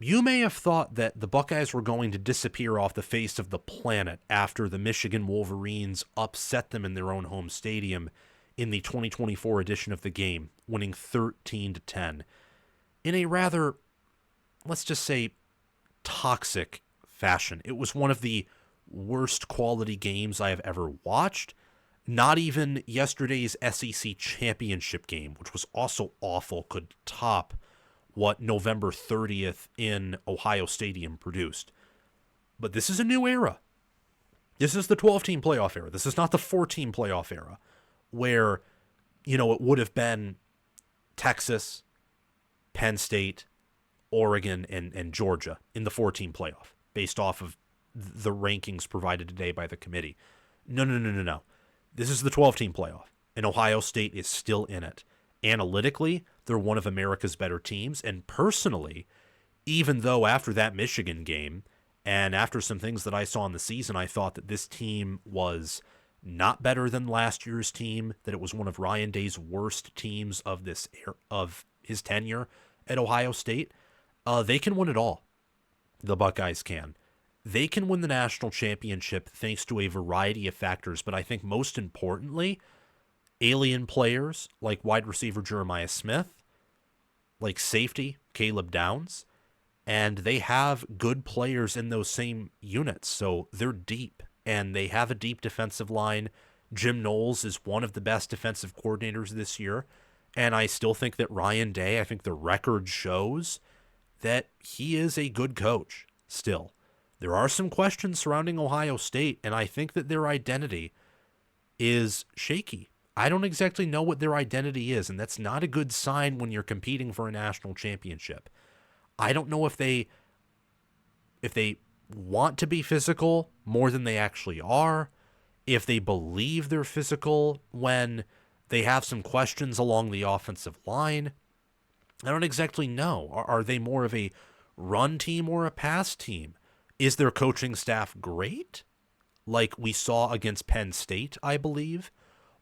You may have thought that the Buckeyes were going to disappear off the face of the planet after the Michigan Wolverines upset them in their own home stadium in the 2024 edition of the game, winning 13-10 in a rather, let's just say, toxic fashion. It was one of the worst quality games I have ever watched. Not even yesterday's SEC championship game, which was also awful, could top what November 30th in Ohio Stadium produced. But this is a new era. This is the 12-team playoff era. This is not the 4-team playoff era where, it would have been Texas, Penn State, Oregon, and Georgia in the 4-team playoff based off of the rankings provided today by the committee. No. This is the 12-team playoff, and Ohio State is still in it. Analytically, they're one of America's better teams, and personally, even though after that Michigan game and after some things that I saw in the season, I thought that this team was not better than last year's team, that it was one of Ryan Day's worst teams of his tenure at Ohio State. They can win it all. The Buckeyes can. They can win the national championship thanks to a variety of factors, but I think most importantly, alien players like wide receiver Jeremiah Smith, like safety Caleb Downs, and they have good players in those same units, so they're deep, and they have a deep defensive line. Jim Knowles is one of the best defensive coordinators this year, and I still think that Ryan Day, I think the record shows that he is a good coach still. There are some questions surrounding Ohio State, and I think that their identity is shaky. I don't exactly know what their identity is, and that's not a good sign when you're competing for a national championship. I don't know if they want to be physical more than they actually are, if they believe they're physical when they have some questions along the offensive line. I don't exactly know. Are they more of a run team or a pass team? Is their coaching staff great, like we saw against Penn State, I believe,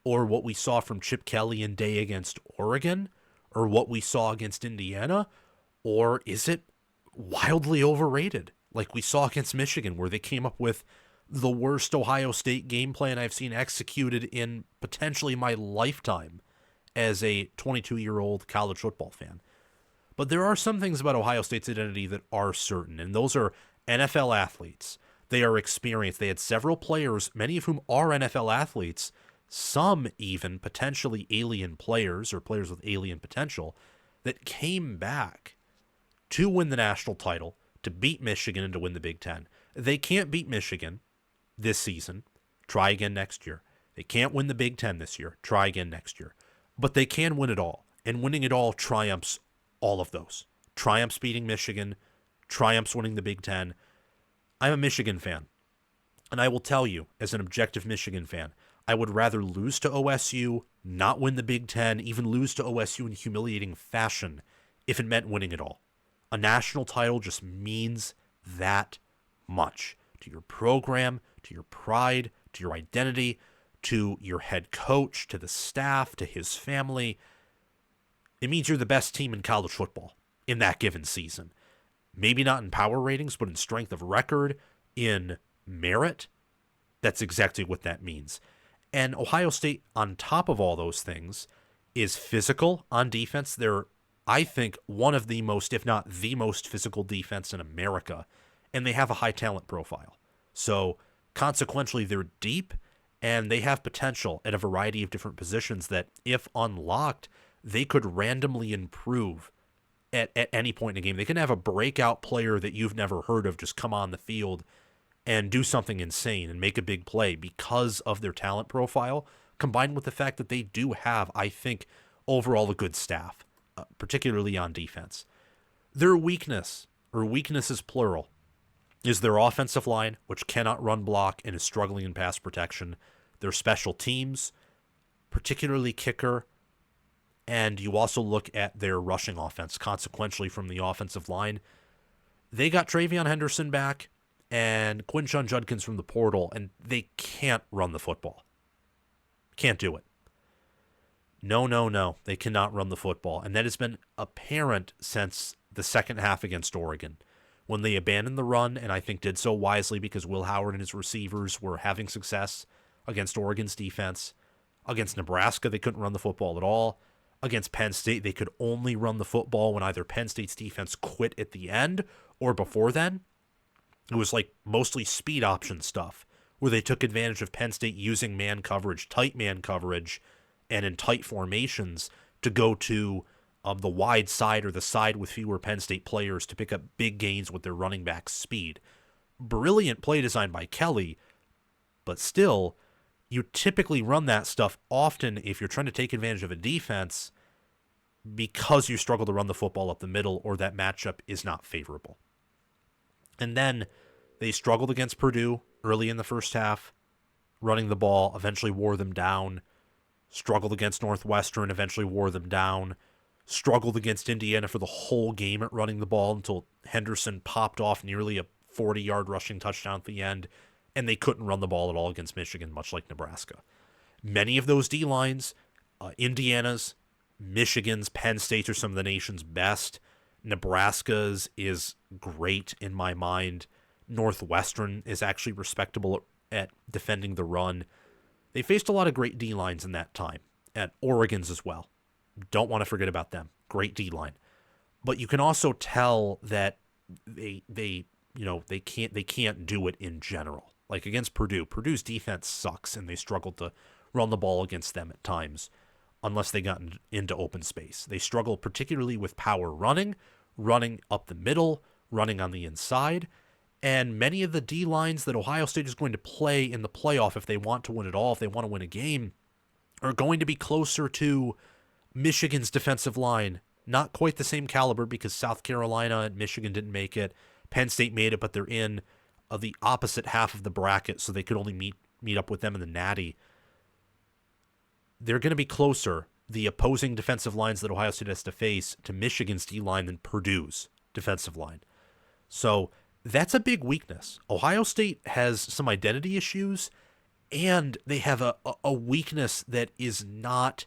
or what we saw from Chip Kelly and Day against Oregon, or what we saw against Indiana? Or is it wildly overrated, like we saw against Michigan, where they came up with the worst Ohio State game plan I've seen executed in potentially my lifetime as a 22-year-old college football fan? But there are some things about Ohio State's identity that are certain, and those are NFL athletes. They are experienced. They had several players, many of whom are NFL athletes, some even potentially alien players or players with alien potential, that came back to win the national title, to beat Michigan and to win the Big Ten. They can't beat Michigan this season. Try again next year. They can't win the Big Ten this year. Try again next year. But they can win it all. And winning it all triumphs all of those. Triumphs beating Michigan, triumphs winning the Big Ten. I'm a Michigan fan. And I will tell you, as an objective Michigan fan, I would rather lose to OSU, not win the Big Ten, even lose to OSU in humiliating fashion if it meant winning it all. A national title just means that much to your program, to your pride, to your identity, to your head coach, to the staff, to his family. It means you're the best team in college football in that given season. Maybe not in power ratings, but in strength of record, in merit. That's exactly what that means. And Ohio State, on top of all those things, is physical on defense. They're, I think, one of the most, if not the most physical defense in America. And they have a high talent profile. So consequentially, they're deep and they have potential at a variety of different positions that, if unlocked, they could randomly improve at any point in a game. They can have a breakout player that you've never heard of just come on the field and do something insane and make a big play because of their talent profile, combined with the fact that they do have, I think, overall a good staff, particularly on defense. Their weakness, or weaknesses plural, is their offensive line, which cannot run block and is struggling in pass protection. Their special teams, particularly kicker, and you also look at their rushing offense, consequentially from the offensive line. They got TreVeyon Henderson back and Quinshon Judkins from the portal, and they can't run the football. Can't do it. No. They cannot run the football. And that has been apparent since the second half against Oregon, when they abandoned the run, and I think did so wisely because Will Howard and his receivers were having success against Oregon's defense. Against Nebraska, they couldn't run the football at all. Against Penn State, they could only run the football when either Penn State's defense quit at the end or before then. It was like mostly speed option stuff, where they took advantage of Penn State using man coverage, tight man coverage, and in tight formations to go to the wide side or the side with fewer Penn State players to pick up big gains with their running back speed. Brilliant play design by Kelly, but still, you typically run that stuff often if you're trying to take advantage of a defense because you struggle to run the football up the middle or that matchup is not favorable. And then they struggled against Purdue early in the first half, running the ball, eventually wore them down. Struggled against Northwestern, eventually wore them down. Struggled against Indiana for the whole game at running the ball until Henderson popped off nearly a 40-yard rushing touchdown at the end, and they couldn't run the ball at all against Michigan, much like Nebraska. Many of those D-lines, Indiana's, Michigan's, Penn State's are some of the nation's best. Nebraska's is great in my mind. Northwestern is actually respectable at defending the run. They faced a lot of great D-lines in that time, and Oregon's as well. Don't want to forget about them. Great D-line. But you can also tell that they can't do it in general. Like against Purdue, Purdue's defense sucks, and they struggled to run the ball against them at times, unless they got into open space. They struggle particularly with power running up the middle, running on the inside, and many of the D-lines that Ohio State is going to play in the playoff, if they want to win it all, if they want to win a game, are going to be closer to Michigan's defensive line. Not quite the same caliber because South Carolina and Michigan didn't make it. Penn State made it, but they're in the opposite half of the bracket, so they could only meet up with them in the Natty. They're going to be closer, the opposing defensive lines that Ohio State has to face, to Michigan's D-line than Purdue's defensive line. So that's a big weakness. Ohio State has some identity issues, and they have a weakness that is not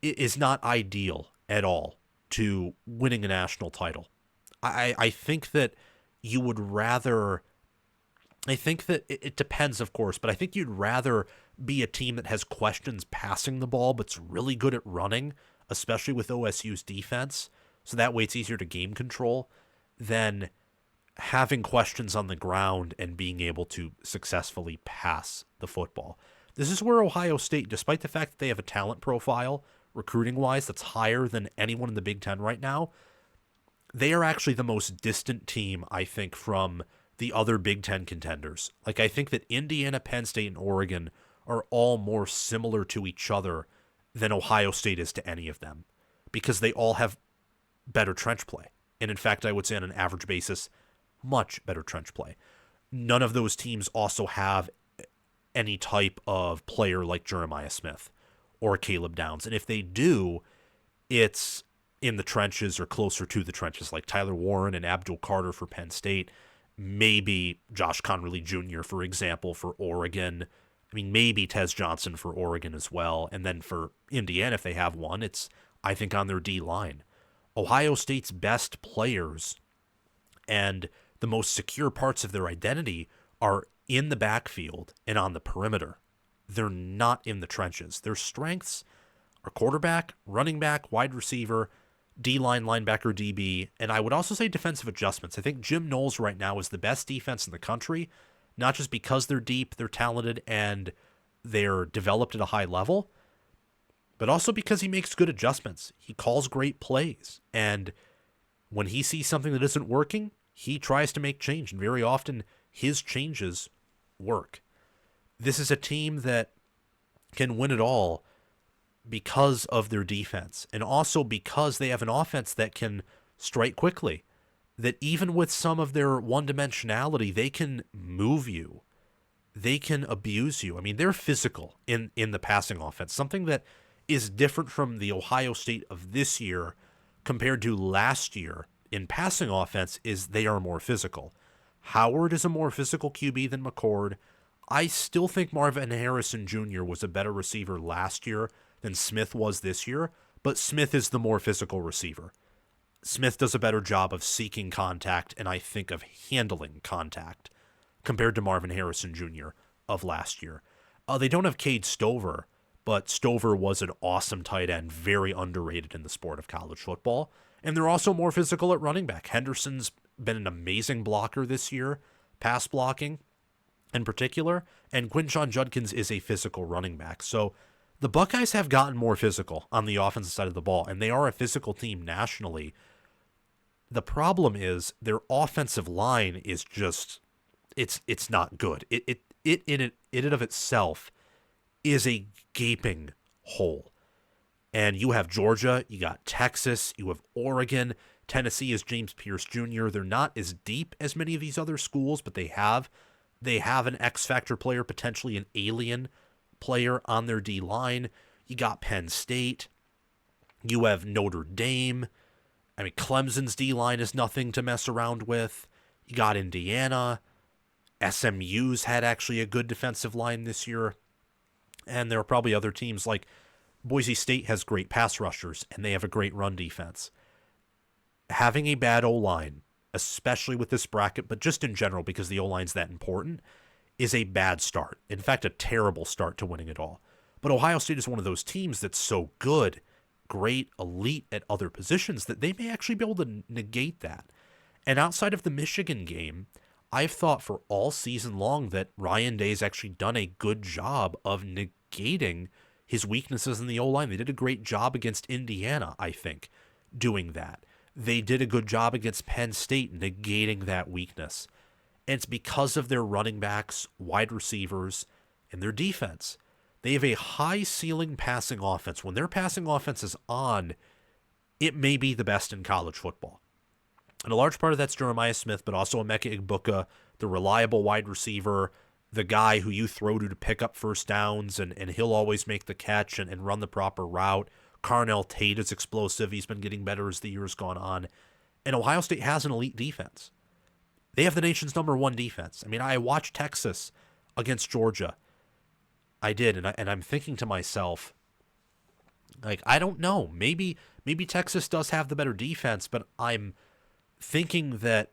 ideal at all to winning a national title. I think that you would rather... I think that it depends, of course, but I think you'd rather be a team that has questions passing the ball but's really good at running, especially with OSU's defense, so that way it's easier to game control, than having questions on the ground and being able to successfully pass the football. This is where Ohio State, despite the fact that they have a talent profile, recruiting-wise, that's higher than anyone in the Big Ten right now, they are actually the most distant team, I think, from the other Big Ten contenders. Like, I think that Indiana, Penn State, and Oregon are all more similar to each other than Ohio State is to any of them, because they all have better trench play. And in fact, I would say on an average basis, much better trench play. None of those teams also have any type of player like Jeremiah Smith or Caleb Downs. And if they do, it's in the trenches or closer to the trenches, like Tyler Warren and Abdul Carter for Penn State. Maybe Josh Connerly Jr., for example, for Oregon. I mean, maybe Tez Johnson for Oregon as well. And then for Indiana, if they have one, it's, I think, on their D-line. Ohio State's best players and the most secure parts of their identity are in the backfield and on the perimeter. They're not in the trenches. Their strengths are quarterback, running back, wide receiver, D-line, linebacker, DB, and I would also say defensive adjustments. I think Jim Knowles right now is the best defense in the country, not just because they're deep, they're talented, and they're developed at a high level, but also because he makes good adjustments. He calls great plays, and when he sees something that isn't working, he tries to make change, and very often his changes work. This is a team that can win it all because of their defense, and also because they have an offense that can strike quickly, that even with some of their one-dimensionality, they can move you. They can abuse you. I mean, they're physical in the passing offense, something that is different from the Ohio State of this year compared to last year in passing offense is they are more physical. Howard is a more physical QB than McCord. I still think Marvin Harrison Jr. was a better receiver last year than Smith was this year, but Smith is the more physical receiver. Smith does a better job of seeking contact and I think of handling contact compared to Marvin Harrison Jr. of last year. They don't have Cade Stover, but Stover was an awesome tight end, very underrated in the sport of college football. And they're also more physical at running back. Henderson's been an amazing blocker this year, pass blocking in particular, and Quinshon Judkins is a physical running back. So the Buckeyes have gotten more physical on the offensive side of the ball, and they are a physical team nationally. The problem is their offensive line is just it's not good. It in and of itself is a gaping hole. And you have Georgia, you got Texas, you have Oregon, Tennessee is James Pierce Jr. They're not as deep as many of these other schools, but they have an X Factor player, potentially an alien player on their D line. You got Penn State. You have Notre Dame. I mean, Clemson's D line is nothing to mess around with. You got Indiana. SMU's had actually a good defensive line this year. And there are probably other teams like Boise State has great pass rushers, and they have a great run defense. Having a bad O-line, especially with this bracket, but just in general because the O-line's that important, is a bad start. In fact, a terrible start to winning it all. But Ohio State is one of those teams that's so good, great, elite at other positions that they may actually be able to negate that. And outside of the Michigan game, I've thought for all season long that Ryan Day's actually done a good job of negating his weaknesses in the O-line. They did a great job against Indiana, I think, doing that. They did a good job against Penn State negating that weakness. And it's because of their running backs, wide receivers, and their defense. They have a high ceiling passing offense. When their passing offense is on, it may be the best in college football. And a large part of that's Jeremiah Smith, but also Emeka Egbuka, the reliable wide receiver, the guy who you throw to pick up first downs, and he'll always make the catch and run the proper route. Carnell Tate is explosive. He's been getting better as the year's gone on. And Ohio State has an elite defense. They have the nation's #1 defense. I mean, I watched Texas against Georgia. I did, and I'm thinking to myself, like, I don't know. Maybe Texas does have the better defense, but I'm thinking that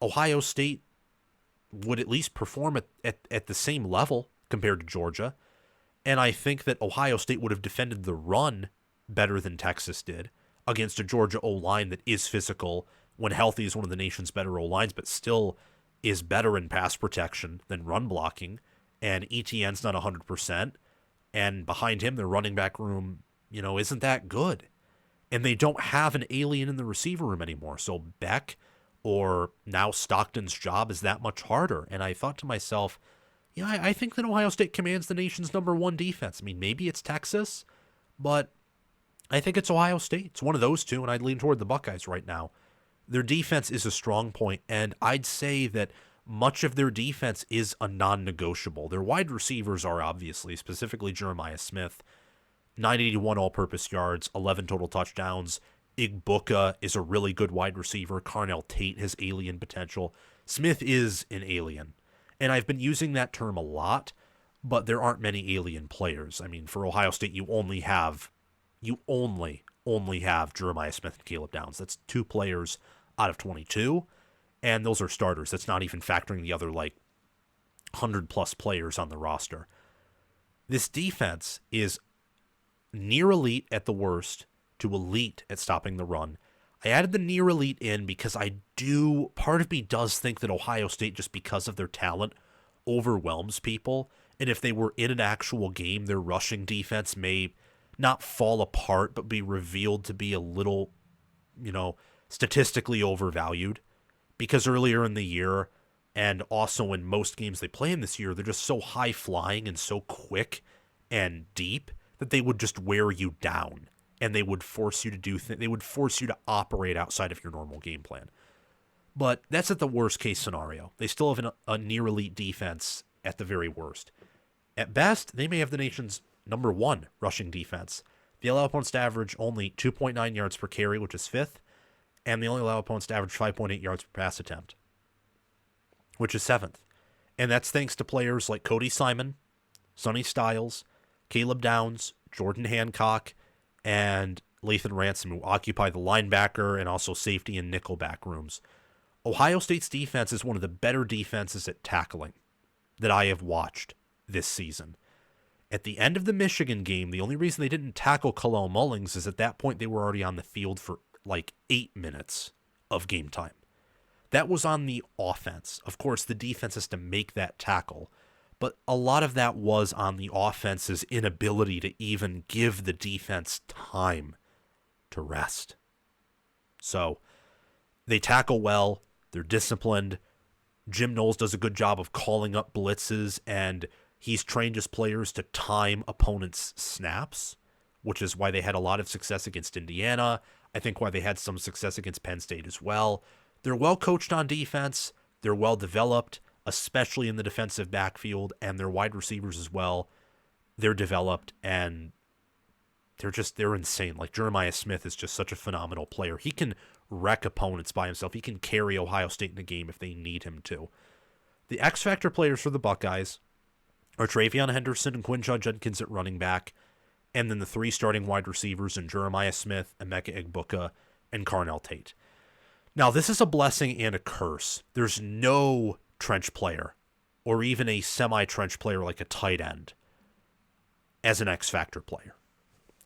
Ohio State would at least perform at the same level compared to Georgia. And I think that Ohio State would have defended the run better than Texas did against a Georgia O-line that is physical, when healthy is one of the nation's better O-lines, but still is better in pass protection than run blocking. And ETN's not 100%. And behind him, their running back room, isn't that good. And they don't have an alien in the receiver room anymore. So Beck or now Stockton's job is that much harder. And I thought to myself, I think that Ohio State commands the nation's #1 defense. I mean, maybe it's Texas, but I think it's Ohio State. It's one of those two, and I'd lean toward the Buckeyes right now. Their defense is a strong point, and I'd say that much of their defense is a non-negotiable. Their wide receivers are obviously, specifically Jeremiah Smith, 981 all-purpose yards, 11 total touchdowns. Egbuka is a really good wide receiver. Carnell Tate has alien potential. Smith is an alien. And I've been using that term a lot, but there aren't many alien players. I mean, for Ohio State, you only have Jeremiah Smith and Caleb Downs. That's 2 players out of 22, and those are starters. That's not even factoring the other, 100-plus players on the roster. This defense is near elite at the worst to elite at stopping the run. I added the near elite in because part of me does think that Ohio State, just because of their talent, overwhelms people. And if they were in an actual game, their rushing defense may not fall apart, but be revealed to be a little, statistically overvalued. Because earlier in the year, and also in most games they play in this year, they're just so high flying and so quick and deep that they would just wear you down. And they would force you to they would force you to operate outside of your normal game plan. But that's at the worst case scenario. They still have a near elite defense at the very worst. At best, they may have the nation's #1 rushing defense. They allow opponents to average only 2.9 yards per carry, which is 5th, and they only allow opponents to average 5.8 yards per pass attempt, which is 7th. And that's thanks to players like Cody Simon, Sonny Styles, Caleb Downs, Jordan Hancock, and Lathan Ransom, who occupy the linebacker and also safety and nickel back rooms. Ohio State's defense is one of the better defenses at tackling that I have watched this season. At the end of the Michigan game, the only reason they didn't tackle Kalel Mullings is at that point they were already on the field for like 8 minutes of game time. That was on the offense. Of course, the defense has to make that tackle, but a lot of that was on the offense's inability to even give the defense time to rest. So they tackle well, they're disciplined. Jim Knowles does a good job of calling up blitzes, and he's trained his players to time opponents' snaps, which is why they had a lot of success against Indiana. I think why they had some success against Penn State as well. They're well coached on defense. They're well developed, especially in the defensive backfield, and their wide receivers as well. They're developed, and they're insane. Like, Jeremiah Smith is just such a phenomenal player. He can wreck opponents by himself. He can carry Ohio State in a game if they need him to. The X Factor players for the Buckeyes are TreVeyon Henderson and Quinshon Judkins at running back, and then the 3 starting wide receivers in Jeremiah Smith, Emeka Egbuka, and Carnell Tate. Now, this is a blessing and a curse. There's no trench player, or even a semi-trench player like a tight end, as an X Factor player.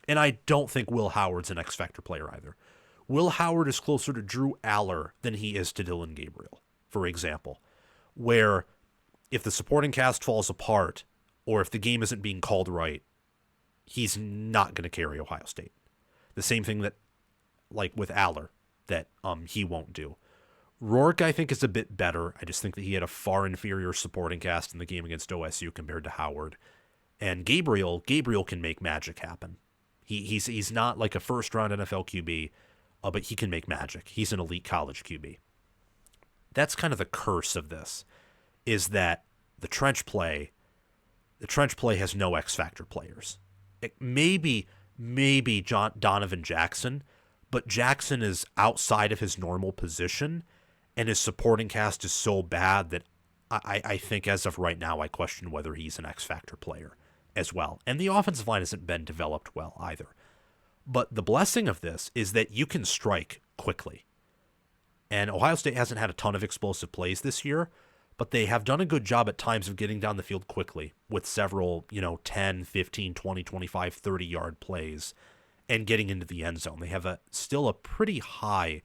And I don't think Will Howard's an X Factor player either. Will Howard is closer to Drew Aller than he is to Dillon Gabriel, for example, where if the supporting cast falls apart, or if the game isn't being called right, he's not going to carry Ohio State. The same thing that, like with Aller, that he won't do. Rourke, I think, is a bit better. I just think that he had a far inferior supporting cast in the game against OSU compared to Howard. And Gabriel can make magic happen. He's not like a first-round NFL QB, but he can make magic. He's an elite college QB. That's kind of the curse of this, is that the trench play has no X Factor players. Maybe Donovan Jackson, but Jackson is outside of his normal position, and his supporting cast is so bad that I think as of right now I question whether he's an X Factor player as well. And the offensive line hasn't been developed well either. But the blessing of this is that you can strike quickly. And Ohio State hasn't had a ton of explosive plays this year, but they have done a good job at times of getting down the field quickly with several, 10, 15, 20, 25, 30-yard plays and getting into the end zone. They have still a pretty high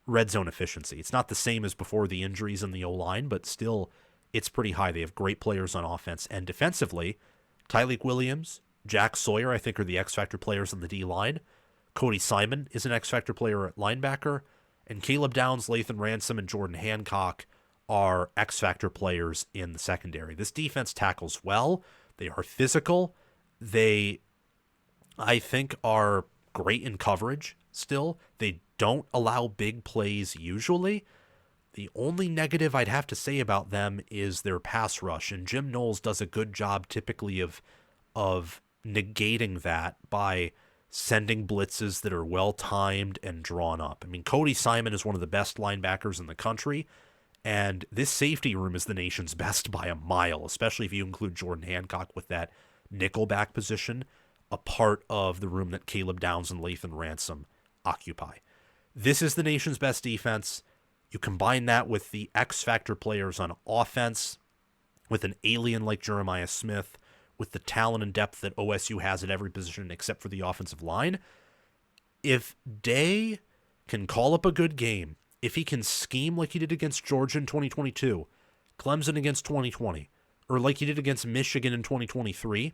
red zone efficiency. It's not the same as before the injuries in the O-line, but still it's pretty high. They have great players on offense. And defensively, Tyleik Williams, Jack Sawyer, I think, are the X-Factor players on the D-line. Cody Simon is an X-Factor player at linebacker. And Caleb Downs, Lathan Ransom, and Jordan Hancock are X-Factor players in the secondary. This defense tackles well. They are physical. They, I think, are great in coverage still. They don't allow big plays usually. The only negative I'd have to say about them is their pass rush, and Jim Knowles does a good job typically of negating that by sending blitzes that are well-timed and drawn up. I mean, Cody Simon is one of the best linebackers in the country, and this safety room is the nation's best by a mile, especially if you include Jordan Hancock with that nickelback position, a part of the room that Caleb Downs and Lathan Ransom occupy. This is the nation's best defense. You combine that with the X-Factor players on offense, with an alien like Jeremiah Smith, with the talent and depth that OSU has at every position except for the offensive line. If Day can call up a good game, if he can scheme like he did against Georgia in 2022, Clemson against 2020, or like he did against Michigan in 2023,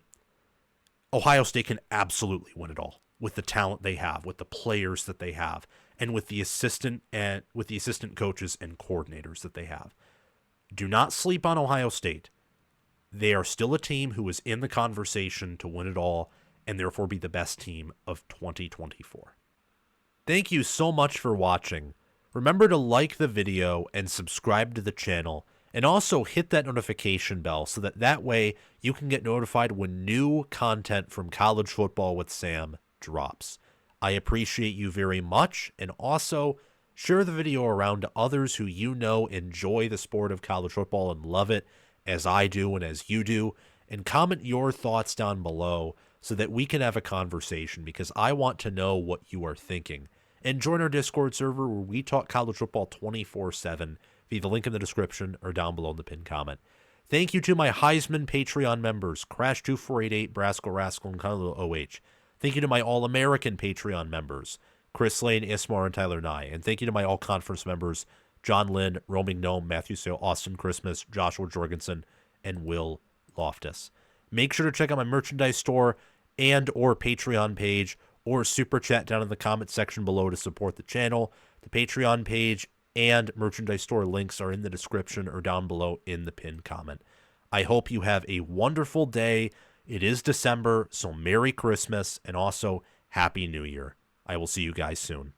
Ohio State can absolutely win it all with the talent they have, with the players that they have, and with the assistant coaches and coordinators that they have. Do not sleep on Ohio State. They are still a team who is in the conversation to win it all and therefore be the best team of 2024. Thank you so much for watching. Remember to like the video and subscribe to the channel, and also hit that notification bell so that way you can get notified when new content from College Football with Sam drops. I appreciate you very much, and also share the video around to others who you know enjoy the sport of college football and love it as I do and as you do, and comment your thoughts down below so that we can have a conversation, because I want to know what you are thinking. And join our Discord server where we talk college football 24/7 via the link in the description or down below in the pinned comment. Thank you to my Heisman Patreon members, Crash2488, Brasco Rascal, and Kylo OH. Thank you to my All-American Patreon members, Chris Lane, Ismar, and Tyler Nye. And thank you to my All-Conference members, John Lynn, Roaming Gnome, Matthew Sale, Austin Christmas, Joshua Jorgensen, and Will Loftus. Make sure to check out my merchandise store and or Patreon page, or super chat down in the comment section below to support the channel. The Patreon page and merchandise store links are in the description or down below in the pinned comment. I hope you have a wonderful day. It is December, so Merry Christmas and also Happy New Year. I will see you guys soon.